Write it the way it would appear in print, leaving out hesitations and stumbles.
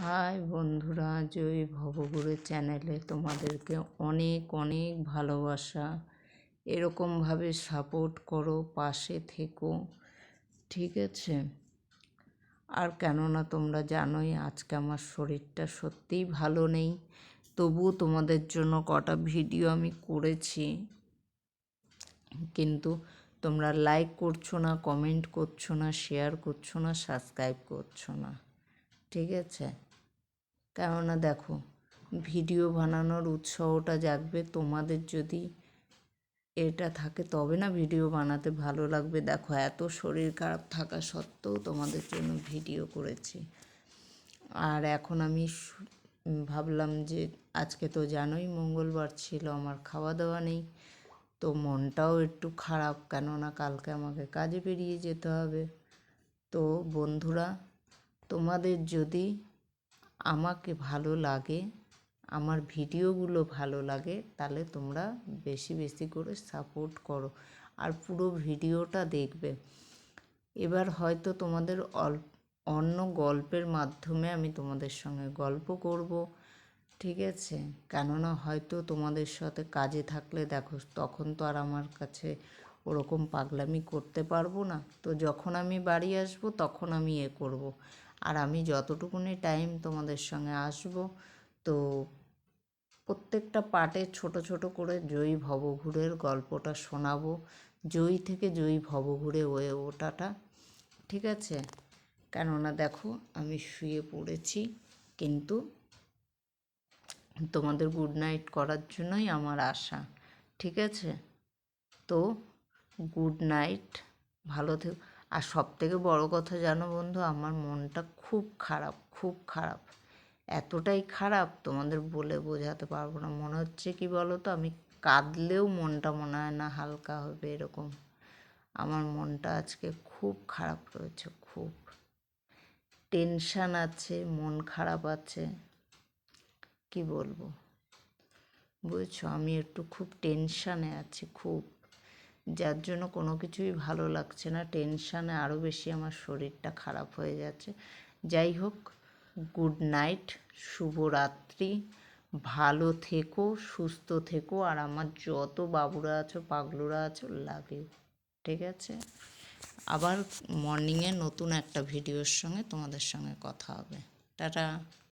High বন্ধুরা, জয় ভবগুরু চ্যানেলে তোমাদেরকে অনেক অনেক ভালোবাসা। এরকমভাবে সাপোর্ট করো, পাশে থেকো, ঠিক আছে? আর কেননা তোমরা জানোই আজকে আমার শরীরটা সত্যিই ভালো নেই, তবুও তোমাদের জন্য কটা ভিডিও আমি করেছি, কিন্তু তোমরা লাইক করছো না, কমেন্ট করছো না, শেয়ার করছো না, সাবস্ক্রাইব করছো না, ঠিক আছে? কেননা দেখো, ভিডিও বানানোর উৎসাহটা জাগবে তোমাদের, যদি এটা থাকে তবে না ভিডিও বানাতে ভালো লাগবে। দেখো, এত শরীর খারাপ থাকা সত্ত্বেও তোমাদের জন্য ভিডিও করেছি। আর এখন আমি ভাবলাম যে আজকে তো জানোই মঙ্গলবার ছিল, আমার খাওয়া দাওয়া নেই, তো মনটাও একটু খারাপ, কেননা কালকে আমাকে কাজে বেরিয়ে যেতে হবে। তো বন্ধুরা, তোমাদের যদি আমাকে ভালো লাগে, আমার ভিডিওগুলো ভালো লাগে, তাহলে তোমরা বেশি বেশি করে সাপোর্ট করো আর পুরো ভিডিওটা দেখবে। এবার হয়তো তোমাদের অন্য গল্পের মাধ্যমে আমি তোমাদের সঙ্গে গল্প করব, ঠিক আছে? কেননা হয়তো তোমাদের সাথে কাজে থাকলে দেখো, তখন তো আর আমার কাছে ওরকম পাগলামি করতে পারবো না। তো যখন আমি বাড়ি আসবো তখন আমি করব। আর আমি যতটুকুনি টাইম তোমাদের সঙ্গে আসব, তো প্রত্যেকটা পার্টে ছোট ছোট করে জয়ী ভবঘুরের গল্পটা শোনাবো, জয়ী থেকে জয়ী ভবঘুরে হয়ে ওঠাটা, ঠিক আছে? কেননা দেখো, আমি শুয়ে পড়েছি, কিন্তু তোমাদের গুড নাইট করার জন্যই আমার আশা, ঠিক আছে? তো গুড নাইট, ভালো থেকো। আর সবথেকে বড় কথা জানো বন্ধু, আমার মনটা খুব খারাপ, খুব খারাপ, এতটাই খারাপ তোমাদের বলে বোঝাতে পারবো না। মনে হচ্ছে কি বলো তো, আমি কাঁদলেও মনটা মনে হয় না হালকা হবে, এরকম আমার মনটা আজকে খুব খারাপ রয়েছে, খুব টেনশান আছে, মন খারাপ আছে, কি বলবো বুঝছো? আমি একটু খুব টেনশানে আছি, খুব, যার জন্য কোনো কিছুই ভালো লাগছে না। টেনশানে আরও বেশি আমার শরীরটা খারাপ হয়ে যাচ্ছে। যাই হোক, গুড নাইট, শুভরাত্রি, ভালো থেকো, সুস্থ থেকো, আর আমার যত বাবুরা আছো, পাগলুরা আছো, লাভ ইউ, ঠিক আছে? আবার মর্নিংয়ে নতুন একটা ভিডিওর সঙ্গে তোমাদের সঙ্গে কথা হবে। টাটা।